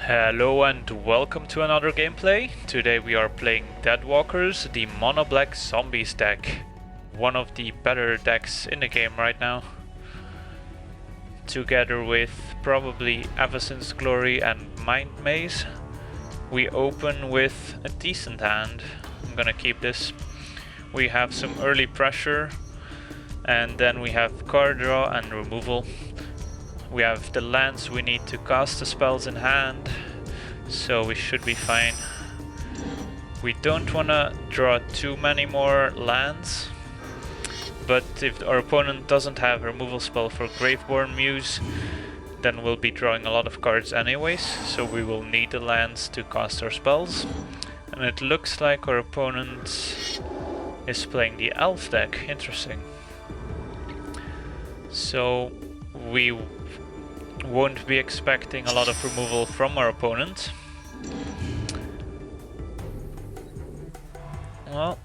Hello and welcome to another gameplay. Today we are playing Deadwalkers, the mono black zombies deck. One of the better decks in the game right now. Together with probably Avacyn's Glory and Mind Maze. We open with a decent hand. I'm gonna keep this. We have some early pressure and then we have card draw and removal. We have the lands we need to cast the spells in hand, so we should be fine. We don't want to draw too many more lands, but if our opponent doesn't have a removal spell for Graveborn Muse, then we'll be drawing a lot of cards anyways, so we will need the lands to cast our spells. And it looks like our opponent is playing the Elf deck. Interesting. So we won't be expecting a lot of removal from our opponent. Well,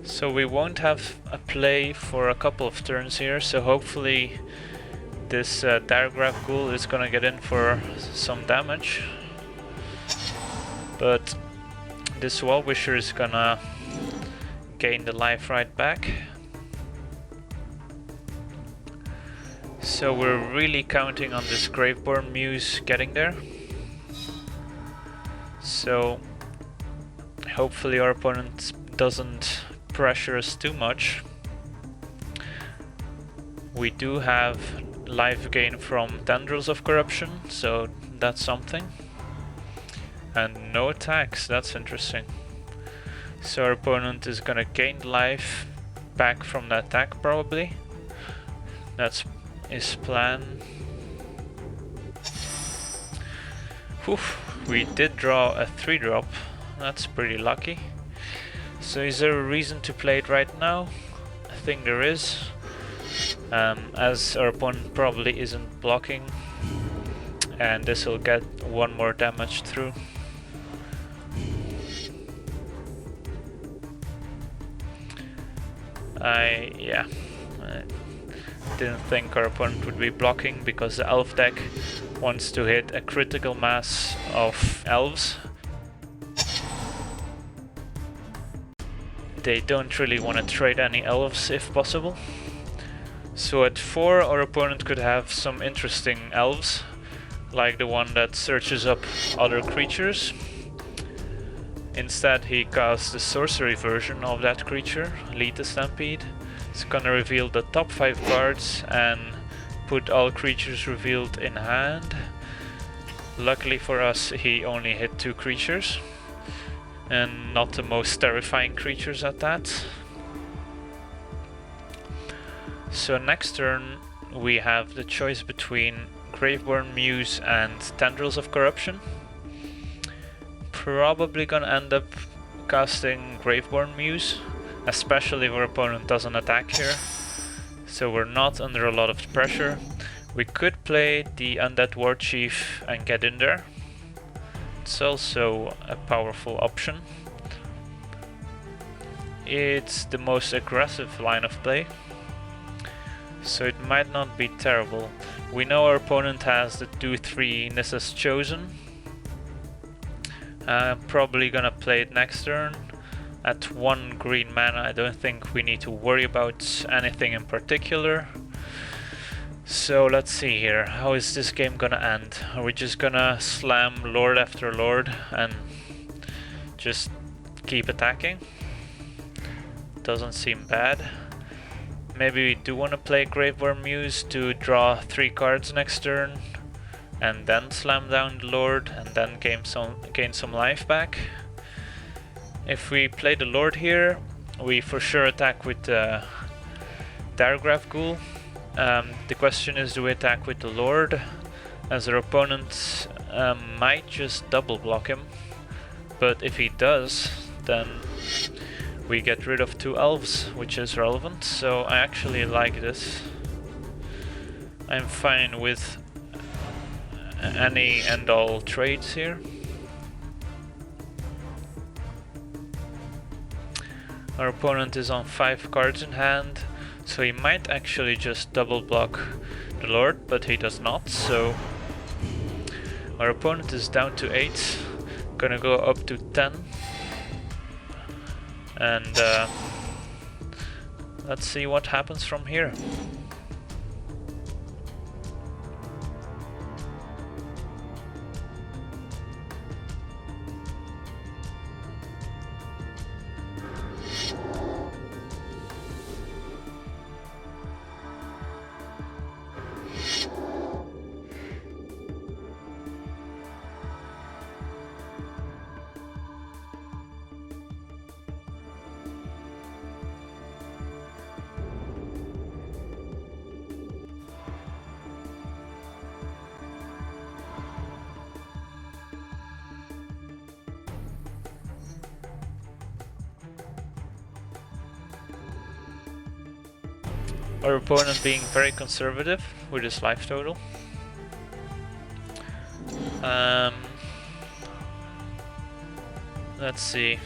so we won't have a play for a couple of turns here, so hopefully this Diregraph Ghoul is gonna get in for some damage. But this Wall Wisher is gonna gain the life right back. So we're really counting on this Graveborn Muse getting there. So hopefully our opponent doesn't pressure us too much. We do have life gain from Tendrils of Corruption, so that's something. And no attacks, that's interesting. So our opponent is gonna gain life back from the attack probably. That's his plan. Oof, we did draw a 3-drop, that's pretty lucky. So is there a reason to play it right now? I think there is, as our opponent probably isn't blocking, and this will get one more damage through. I didn't think our opponent would be blocking because the elf deck wants to hit a critical mass of elves. They don't really want to trade any elves if possible. So at 4 our opponent could have some interesting elves, like the one that searches up other creatures. Instead he casts the sorcery version of that creature, Lead the Stampede. It's gonna reveal the top 5 cards and put all creatures revealed in hand. Luckily for us he only hit 2 creatures, and not the most terrifying creatures at that. So next turn we have the choice between Graveborn Muse and Tendrils of Corruption. Probably gonna end up casting Graveborn Muse, especially if our opponent doesn't attack here, so we're not under a lot of pressure. We could play the Undead War Chief and get in there. It's also a powerful option. It's the most aggressive line of play, so it might not be terrible. We know our opponent has the 2/3 Nissa's Chosen. Probably gonna play it next turn. At 1 green mana, I don't think we need to worry about anything in particular. So let's see here, how is this game gonna end? Are we just gonna slam Lord after Lord and just keep attacking? Doesn't seem bad. Maybe we do want to play Graveborn Muse to draw 3 cards next turn and then slam down the Lord and then gain some life back. If we play the Lord here, we for sure attack with the Diregraph Ghoul. The question is, do we attack with the Lord, as our opponent might just double block him, but if he does, then we get rid of 2 elves, which is relevant, so I actually like this. I'm fine with any and all trades here. Our opponent is on 5 cards in hand, so he might actually just double block the Lord, but he does not, so Our opponent is down to 8, gonna go up to 10. And let's see what happens from here. Our opponent being very conservative with his life total. Let's see.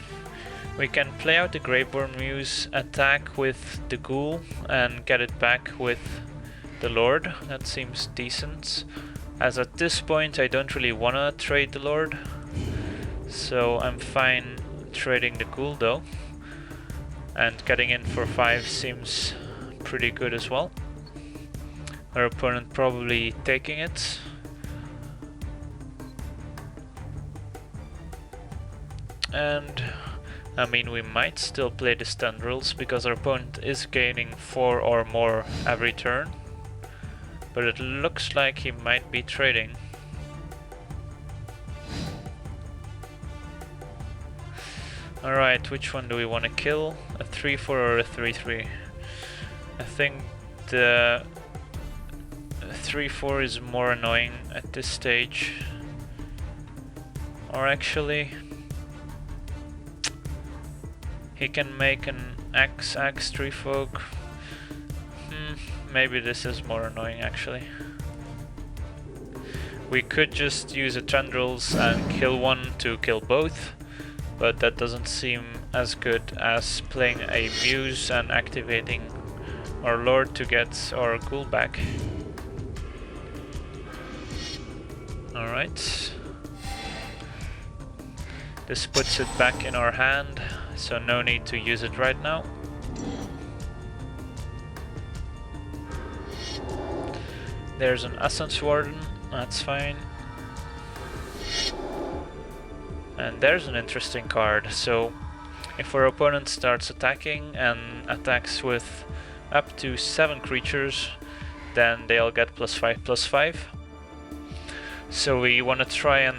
We can play out the Graveborn Muse, attack with the Ghoul and get it back with the Lord. That seems decent. As at this point I don't really wanna trade the Lord, so I'm fine trading the Ghoul though. And getting in for 5 seems pretty good as well. Our opponent probably taking it. And I mean, we might still play the Tendrils because our opponent is gaining 4 or more every turn, but it looks like he might be trading. Alright, which one do we want to kill? A 3-4 or a 3-3? I think the 3-4 is more annoying at this stage. Or actually, he can make an X Tree Folk. Maybe this is more annoying actually. We could just use a Tendrils and kill one to kill both, but that doesn't seem as good as playing a Muse and activating our Lord to get our Ghoul back. Alright. This puts it back in our hand, so no need to use it right now. There's an Essence Warden, that's fine. And there's an interesting card. So if our opponent starts attacking and attacks with up to 7 creatures, then they'll get +5/+5. So we want to try and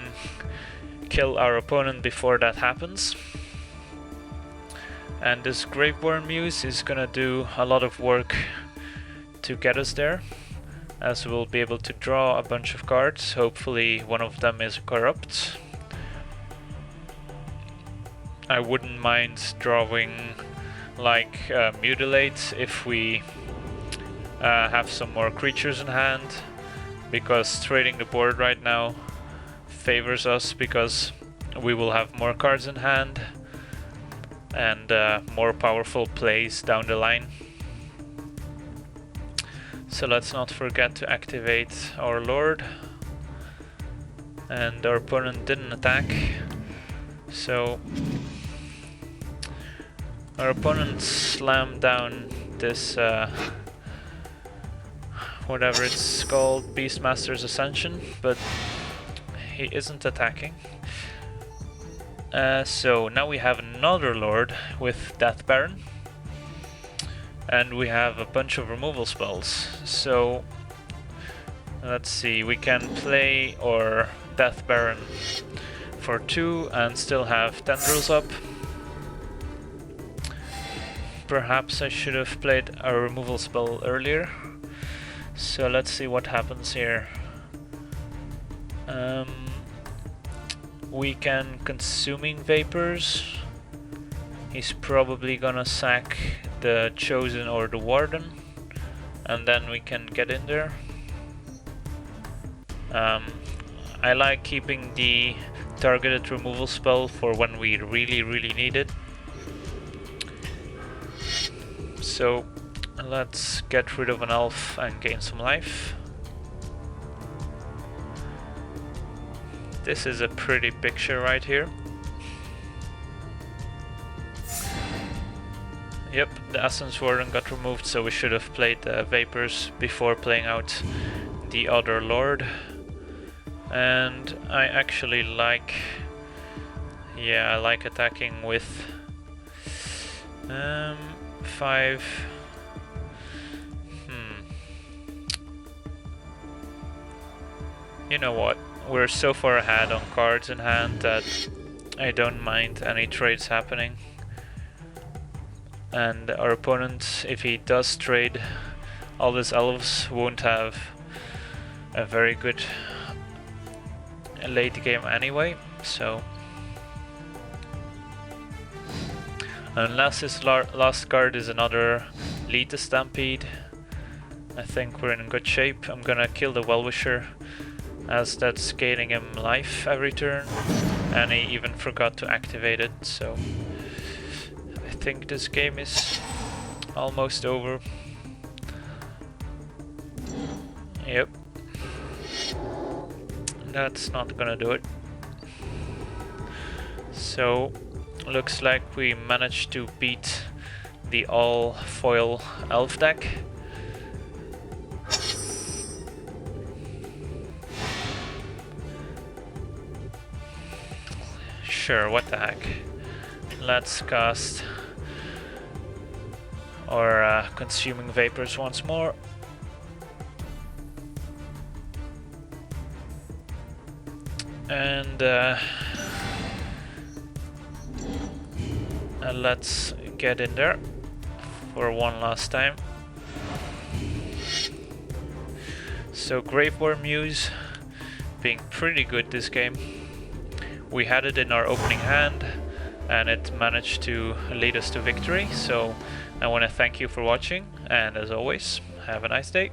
kill our opponent before that happens. And this Graveborn Muse is gonna do a lot of work to get us there, as we'll be able to draw a bunch of cards. Hopefully one of them is corrupt. I wouldn't mind drawing like Mutilate if we have some more creatures in hand, because trading the board right now favors us because we will have more cards in hand and more powerful plays down the line. So let's not forget to activate our Lord. And our opponent didn't attack, so our opponent slammed down this whatever it's called, Beastmaster's Ascension, but he isn't attacking. So now we have another Lord with Death Baron, and we have a bunch of removal spells. So let's see, we can play our Death Baron for 2 and still have Tendrils up. Perhaps I should have played a removal spell earlier. So let's see what happens here. We can Consuming Vapors. He's probably gonna sack the Chosen or the Warden, and then we can get in there. I like keeping the targeted removal spell for when we really need it. So let's get rid of an elf and gain some life. This is a pretty picture right here. Yep, the Essence Warden got removed, so we should have played the Vapors before playing out the other Lord. And I actually like... yeah, I like attacking with 5... You know what, we're so far ahead on cards in hand that I don't mind any trades happening. And our opponent, if he does trade all his elves, won't have a very good late game anyway, so... unless his last card is another Lead the Stampede, I think we're in good shape. I'm gonna kill the Well-Wisher, as that's gaining him life every turn, and he even forgot to activate it, so... I think this game is almost over. Yep. That's not gonna do it. So, looks like we managed to beat the all-foil elf deck. Sure, what the heck. Let's cast our Consuming Vapors once more. And let's get in there for one last time. So Gravewar Muse being pretty good this game. We had it in our opening hand and it managed to lead us to victory, so I want to thank you for watching, and as always, have a nice day.